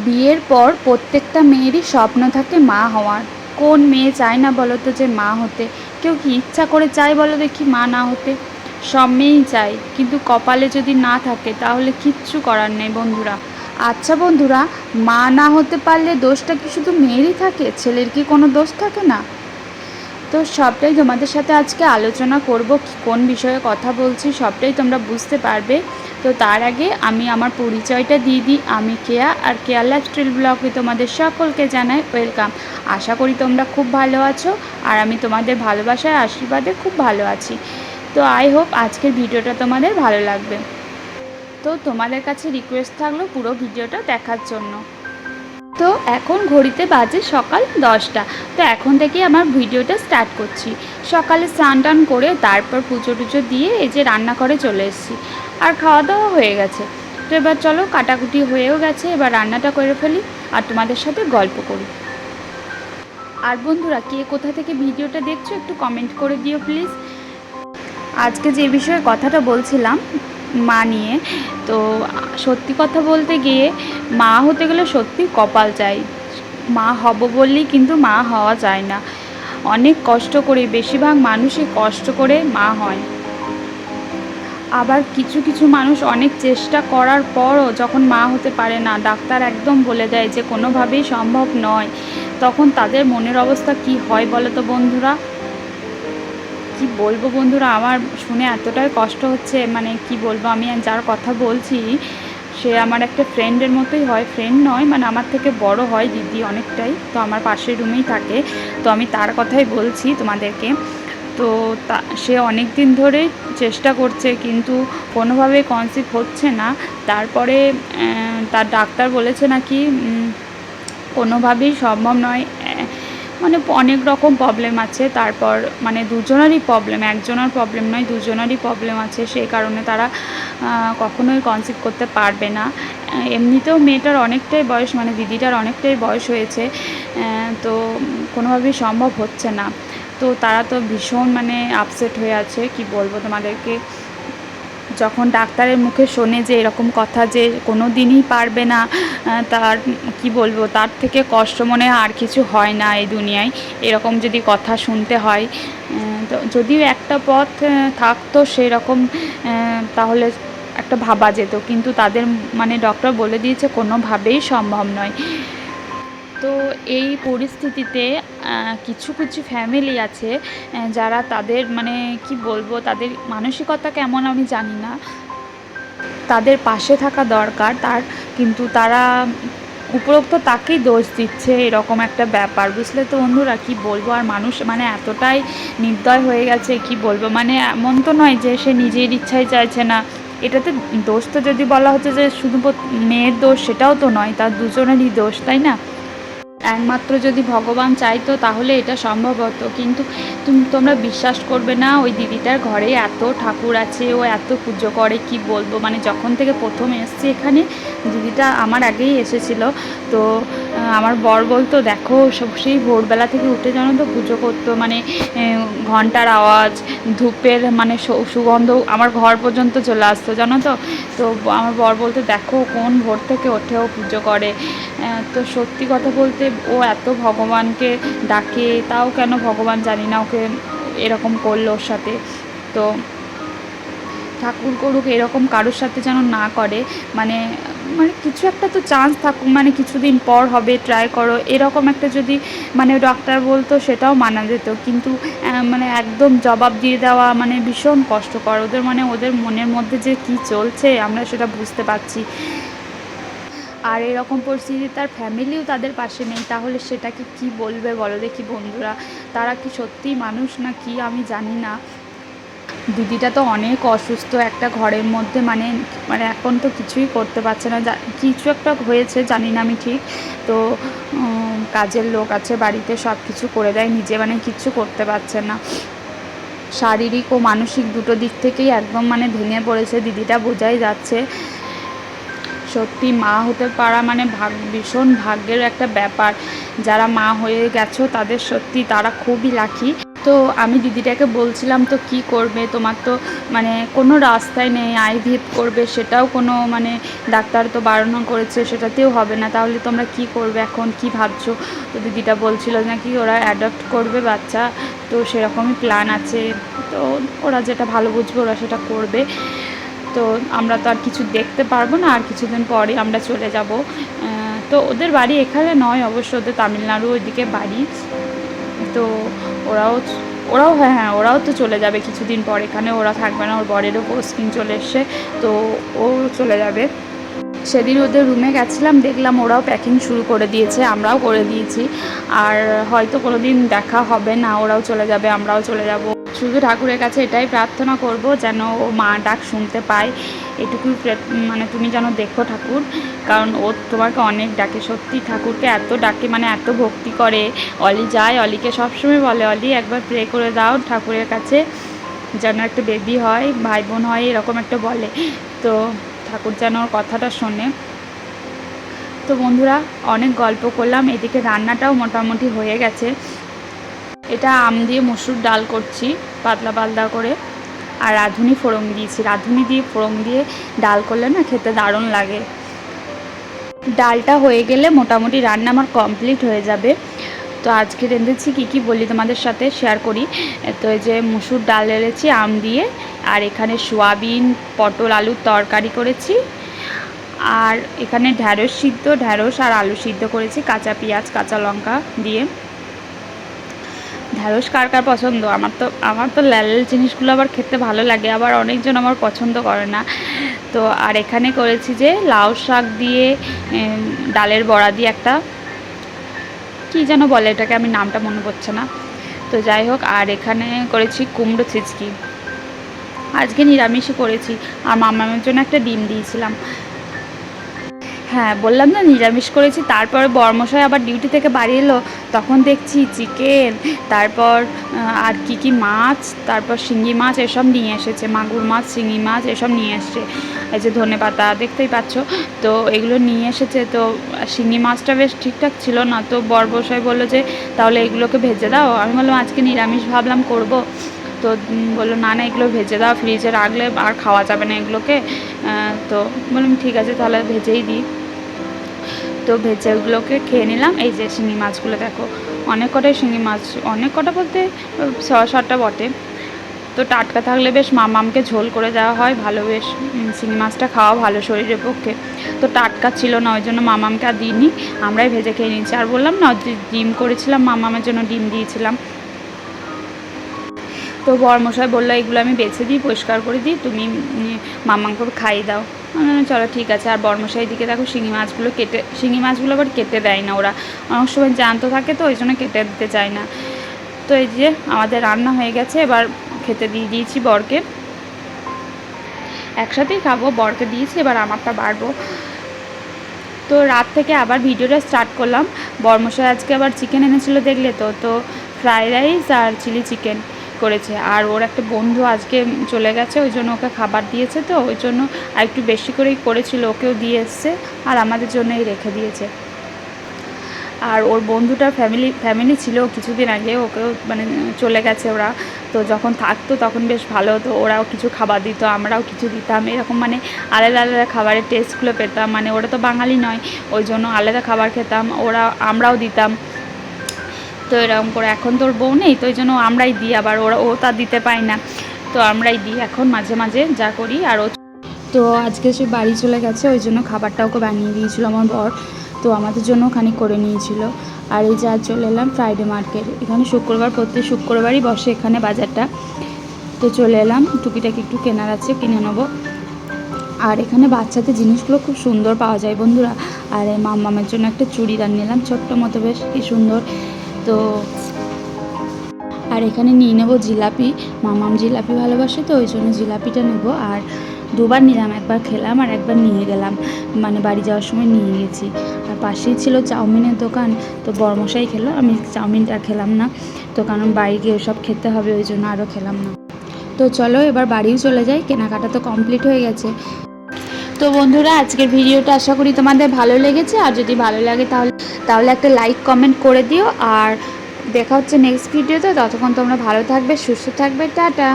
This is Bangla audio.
বিয়ের পর প্রত্যেকটা মেয়েরই স্বপ্ন থাকে মা হওয়ার। কোন মেয়ে চায় না বলো তো যে মা হতে? কেউ কি ইচ্ছা করে চায় বলো দেখি মা না হতে? সব মেয়েই চায়, কিন্তু কপালে যদি না থাকে তাহলে কিচ্ছু করার নেই বন্ধুরা। আচ্ছা বন্ধুরা, মা না হতে পারলে দোষটা কি শুধু মেয়েরই থাকে? ছেলের কি কোনো দোষ থাকে না? তো সবটাই তোমাদের সাথে আজকে আলোচনা করব, কোন বিষয়ে কথা বলছি সবটাই তোমরা বুঝতে পারবে। তো তার আগে আমি আমার পরিচয়টা দিয়ে দিই। আমি কেয়া, আর কেয়া লাইফস্টাইল ব্লগে তোমাদের সকলকে জানাই ওয়েলকাম। আশা করি তোমরা খুব ভালো আছো, আর আমি তোমাদের ভালোবাসায় আশীর্বাদে খুব ভালো আছি। তো আই হোপ আজকের ভিডিওটা তোমাদের ভালো লাগবে। তো তোমাদের কাছে রিকোয়েস্ট থাকলো পুরো ভিডিওটা দেখার জন্য। তো এখন ঘড়িতে বাজে সকাল 10টা। তো এখন থেকেই আমার ভিডিওটা স্টার্ট করছি। সকালে স্নান টান করে তারপর পুজো টুজো দিয়ে এই যে রান্নাঘরে চলে এসেছি, আর খাওয়া দাওয়া হয়ে গেছে। তো এবার চলো, কাটাকুটি হয়েও গেছে, এবার রান্নাটা করে ফেলি আর তোমাদের সাথে গল্প করি। আর বন্ধুরা, কে কোথা থেকে ভিডিওটা দেখছো একটু কমেন্ট করে দিও প্লিজ। আজকে যে বিষয়ে কথাটা বলছিলাম মা নিয়ে, তো সত্যি কথা বলতে গিয়ে মা হতে গেলে সত্যি কপাল চাই। মা হব বললেই কিন্তু মা হওয়া যায় না। অনেক কষ্ট করে, বেশিরভাগ মানুষই কষ্ট করে মা হয়। আবার কিছু কিছু মানুষ অনেক চেষ্টা করার পরও যখন মা হতে পারে না, ডাক্তার একদম বলে দেয় যে কোনোভাবেই সম্ভব নয়, তখন তাদের মনের অবস্থা কি হয় বলো তো বন্ধুরা? কি বলবো বন্ধুরা, আমার শুনে এতটাই কষ্ট হচ্ছে, মানে কি বলবো, আমি যার কথা বলছি সে আমার একটা ফ্রেন্ডের মতোই হয়। ফ্রেন্ড নয়, মানে আমার থেকে বড় হয় দিদি অনেকটাই, তো আমার পাশের রুমেই থাকে। তো আমি তার কথাই বলছি তোমাদেরকে। তো সে অনেক দিন ধরেই চেষ্টা করছে, কিন্তু কোনোভাবে কনসিভ হচ্ছে না। তারপরে তার ডাক্তার বলেছে নাকি কোনোভাবেই সম্ভব নয়। মানে অনেক রকম প্রবলেম আছে। তারপর মানে দুজনারই প্রবলেম, একজনের প্রবলেম নয়, দুজনারই প্রবলেম আছে। সেই কারণে তারা কখনোই কনসিভ করতে পারবে না। এমনিতেও মেয়েটার অনেকটাই বয়স, মানে দিদিটার অনেকটাই বয়স হয়েছে, তো কোনোভাবেই সম্ভব হচ্ছে না। তো তারা তো ভীষণ মানে আপসেট হয়ে আছে, কি বলবো তোমাদেরকে। যখন ডাক্তারের মুখে শোনে যে এরকম কথা, যে কোনো দিনই পারবে না, তার কি বলবো, তার থেকে কষ্ট মনে আর কিছু হয় না এই দুনিয়ায়। এরকম যদি কথা শুনতে হয়, তো যদিও একটা পথ থাকতো সেই রকম, তাহলে একটা ভাবা যেত, কিন্তু তাদের মানে ডক্টর বলে দিয়েছে কোনোভাবেই সম্ভব নয়। তো এই পরিস্থিতিতে কিছু কিছু ফ্যামিলি আছে যারা তাদের মানে কি বলবো, তাদের মানসিকতা কেমন আমি জানি না, তাদের পাশে থাকা দরকার তার, কিন্তু তারা উপরোক্ত তাকেই দোষ দিচ্ছে, এরকম একটা ব্যাপার, বুঝলে তো বন্ধুরা? কি বলবো, আর মানুষ মানে এতটাই নির্দয় হয়ে গেছে, কি বলবো, মানে এমন তো নয় যে সে নিজের ইচ্ছায় চাইছে না। এটাতে দোষ তো যদি বলা হচ্ছে যে শুধু মেয়ের দোষ, সেটাও তো নয়, তার দুজনেরই দোষ, তাই না? একমাত্র যদি ভগবান চাইতো তাহলে এটা সম্ভব হতো, কিন্তু তোমরা বিশ্বাস করবে না, ওই দিদিটার ঘরে এত ঠাকুর আছে, ও এত পুজো করে, কি বলবো, মানে যখন থেকে প্রথম এসছে এখানে, দিদিটা আমার আগেই এসেছিলো। তো আমার বর বলতো দেখো, সেই ভোরবেলা থেকে উঠে জানো তো পুজো করতো, মানে ঘন্টার আওয়াজ, ধূপের মানে সুগন্ধ আমার ঘর পর্যন্ত চলে আসতো জানো তো। তো আমার বর বলতো দেখো কোন ভোর থেকে ওঠেও পুজো করে। তো সত্যি কথা বলতে ও এত ভগবানকে ডাকে, তাও কেন ভগবান জানি না ওকে এরকম করলো ওর সাথে। তো ঠাকুর করুক, এরকম কারোর সাথে যেন না করে, মানে মানে কিছু একটা তো চান্স থাকুক, মানে কিছুদিন পর হবে, ট্রাই করো, এরকম একটা যদি মানে ডক্টর বলতো সেটাও মানা যেত, কিন্তু মানে একদম জবাব দিয়ে দেওয়া মানে ভীষণ কষ্টকর। ওদের মানে ওদের মনের মধ্যে যে কী চলছে আমরা সেটা বুঝতে পারছি। আর এরকম পরিস্থিতি তার ফ্যামিলিও তাদের পাশে নেই, তাহলে সেটাকে কি বলবে বলো দেখি বন্ধুরা? তারা কি সত্যিই মানুষ না কি আমি জানি না। দিদিটা তো অনেক অসুস্থ একটা ঘরের মধ্যে, মানে মানে এখন তো কিছুই করতে পারছে না, কিছু একটা হয়েছে জানি না আমি ঠিক। তো কাজের লোক আছে বাড়িতে, সব কিছু করে দেয়, নিজে মানে কিচ্ছু করতে পারছে না। শারীরিক ও মানসিক দুটো দিক থেকেই একদম মানে ভেঙে পড়েছে দিদিটা, বোঝাই যাচ্ছে। সত্যি মা হতে পারা মানে ভীষণ ভাগ্যের একটা ব্যাপার। যারা মা হয়ে গেছো তাদের সত্যি তারা খুবই লাকি। তো আমি দিদিটাকে বলছিলাম, তো কি করবে, তোমার তো মানে কোনো রাস্তায় নেই, আইভিএফ করবে সেটাও কোনো মানে ডাক্তার তো বারণ করেছে, সেটাতেও হবে না, তাহলে তোমরা কি করবে, এখন কি ভাবছো? তো দিদিটা বলছিল নাকি ওরা অ্যাডপ্ট করবে বাচ্চা, তো সেরকমই প্ল্যান আছে, তো ওরা যেটা ভালো বুঝবে ওরা সেটা করবে। তো আমরা তো আর কিছু দেখতে পারবো না, আর কিছুদিন পরে আমরা চলে যাব। তো ওদের বাড়ি এখানে নয় অবশ্য, ওদের তামিলনাড়ু ওইদিকে বাড়ি। তো ওরাও ওরাও হ্যাঁ, ওরাও তো চলে যাবে কিছুদিন পর, এখানে ওরা থাকবে না, ওর বরেরও পোস্টিং চলে এসছে, তো ও চলে যাবে। সেদিন ওদের রুমে গেছিলাম, দেখলাম ওরাও প্যাকিং শুরু করে দিয়েছে, আমরাও করে দিয়েছি। আর হয়তো কোনো দিন দেখা হবে না, ওরাও চলে যাবে, আমরাও চলে যাব। শুধু ঠাকুরের কাছে এটাই প্রার্থনা করব যেন ও মা ডাক শুনতে পায়, এটুকুই মানে তুমি যেন দেখো ঠাকুর, কারণ ও তোমাকে অনেক ডাকে, সত্যি ঠাকুরকে এত ডাকে, মানে এত ভক্তি করে। অলি যায়, অলিকে সবসময় বলে, অলি একবার প্রে করে দাও ঠাকুরের কাছে যেন একটা বেবি হয়, ভাই বোন হয়, এরকম একটা বলে। তো ঠাকুর যেন ওর কথাটা শোনে। তো বন্ধুরা, অনেক গল্প করলাম, এদিকে রান্নাটাও মোটামুটি হয়ে গেছে। এটা আম দিয়ে মসুর ডাল করছি, পাতলা পাতলা করে, আর রাঁধুনি ফোড়ন দিয়েছি। রাঁধুনি দিয়ে ফোড়ন দিয়ে ডাল করলে না খেতে দারুণ লাগে। ডালটা হয়ে গেলে মোটামুটি রান্না আমার কমপ্লিট হয়ে যাবে। তো আজকে রেঁধেছি কী বলি তোমাদের সাথে শেয়ার করি। তো এই যে মসুর ডাল রেঁধেছি আম দিয়ে, আর এখানে সোয়াবিন পটল আলুর তরকারি করেছি, আর এখানে ঢ্যাঁড়স আর আলু সিদ্ধ করেছি কাঁচা পেঁয়াজ কাঁচা লঙ্কা দিয়ে। ঢ্যাঁড়স কার কার পছন্দ? আমার তো লাল লাল জিনিসগুলো আবার খেতে ভালো লাগে, আবার অনেকজন আমার পছন্দ করে না। তো আর এখানে করেছি যে লাউ শাক দিয়ে ডালের বড়া দিয়ে একটা কী যেন বলে এটাকে, আমি নামটা মনে পড়ছে না। তো যাই হোক, আর এখানে করেছি কুমড়ো ছিচকি। আজকে নিরামিষই করেছি, আর মামামের জন্য একটা ডিম দিয়েছিলাম। হ্যাঁ, বললাম না নিরামিষ করেছি। তারপরে বরমশাই আবার ডিউটি থেকে বাড়ি এলো, তখন দেখছি চিকেন, তারপর আর কি মাছ, তারপর শিঙি মাছ এসব নিয়ে এসেছে, মাগুর মাছ শিঙি মাছ এসব নিয়ে এসছে। এই যে ধনেপাতা দেখতেই পাচ্ছ, তো এগুলো নিয়ে এসেছে। তো শিঙি মাছটা বেশ ঠিকঠাক ছিল না, তো বরমশাই বললো যে তাহলে এগুলোকে ভেজে দাও। আমি বললাম আজকে নিরামিষ ভাবলাম করব। তো বললো না না, এগুলো ভেজে দাও, ফ্রিজে রাখলে আর খাওয়া যাবে না এগুলোকে। তো বললাম ঠিক আছে তাহলে ভেজেই দিই। তো ভেজে ওগুলোকে খেয়ে নিলাম। এই যে শিঙি মাছগুলো দেখো, অনেক কটাই শিঙি মাছ, অনেক কটা বলতে 6-7টা বটে। তো টাটকা থাকলে বেশ মামামকে ঝোল করে দেওয়া হয় ভালো, বেশ শিঙি মাছটা খাওয়া ভালো শরীরের পক্ষে। তো টাটকা ছিল না, ওই জন্য মামামকে আর দিইনি, আমরাই ভেজে খেয়ে নিয়েছি। আর বললাম না ডিম করেছিলাম, মামামের জন্য ডিম দিয়েছিলাম। তো বরমশাই বললো এগুলো আমি বেছে দিই, পরিষ্কার করে দিই, তুমি মামাকে খাইয়ে দাও। চলো ঠিক আছে। আর বরমশাই দিকে দেখো শিঙি মাছগুলো আবার কেটে দেয় না ওরা, অনেক সময় জ্যান্ত থাকে, তো ওই জন্য কেটে দিতে চায় না। তো এই যে আমাদের রান্না হয়ে গেছে, এবার খেতে দিয়ে দিয়েছি বরকে, একসাথেই খাবো, বরকে দিয়েছি, এবার আমারটা বাড়বো। তো রাত থেকে আবার ভিডিওটা স্টার্ট করলাম। বরমশাই আজকে আবার চিকেন এনেছিল দেখলে তো ফ্রাইড রাইস আর চিলি চিকেন করেছে। আর ওর একটা বন্ধু আজকে চলে গেছে, ওই জন্য ওকে খাবার দিয়েছে, তো ওই জন্য আর একটু বেশি করেই করেছিল, ওকেও দিয়ে এসছে, আর আমাদের জন্যই রেখে দিয়েছে। আর ওর বন্ধুটার ফ্যামিলি ছিল কিছুদিন আগে, ওকেও মানে চলে গেছে ওরা, তো যখন থাকতো তখন বেশ ভালো হতো, ওরাও কিছু খাবার দিত, আমরাও কিছু দিতাম, এরকম মানে আলাদা আলাদা খাবারের টেস্টগুলো পেতাম। মানে ওরা তো বাঙালি নয়, ওই জন্য আলাদা খাবার খেতাম, আমরাও দিতাম। তো এরকম করে, এখন তোর বউ নেই, তো ওই জন্য আমরাই দিই, আবার ও তার দিতে পায় না, তো আমরাই দিই এখন মাঝে মাঝে যা করি। আর তো আজকে সে বাড়ি চলে গেছে, ওই জন্য খাবারটা ওকে বানিয়ে দিয়েছিল আমার বর, তো আমাদের জন্য খানিক করে নিয়েছিল। আর এই যা চলে এলাম ফ্রাইডে মার্কেট, এখানে প্রত্যেক শুক্রবারই বসে এখানে বাজারটা। তো চলে এলাম, টুকিটাকি একটু কেনার আছে, কিনে নেবো। আর এখানে বাচ্চাদের জিনিসগুলো খুব সুন্দর পাওয়া যায় বন্ধুরা। আর এই মামামের জন্য একটা চুড়িদার নিলাম, ছোট্ট মতো, বেশ কি সুন্দর। তো আর এখানে নিয়ে নেবো জিলাপি, মামাম জিলাপি ভালোবাসে, তো ওই জন্য জিলাপিটা নেবো। আর দুবার নিলাম, একবার খেলাম আর একবার নিয়ে গেলাম, মানে বাড়ি যাওয়ার সময় নিয়ে গেছি। আর পাশেই ছিল চাউমিনের দোকান, তো বরমশাই খেলো, আমি চাউমিনটা খেলাম না, তো কারণ বাড়ি গিয়ে ওসব খেতে হবে, ওই জন্য আরও খেলাম না। তো চলো এবার বাড়িও চলে যাই, কেনাকাটা তো কমপ্লিট হয়ে গেছে। তো বন্ধুরা, আজকের ভিডিওটা আশা করি তোমাদের ভালো লেগেছে, আর যদি ভালো লাগে তাহলে একটা লাইক কমেন্ট করে দিও, আর দেখা হচ্ছে নেক্সট ভিডিওতে। ততক্ষণ তোমরা ভালো থাকবে, সুস্থ থাকবে, টাটা।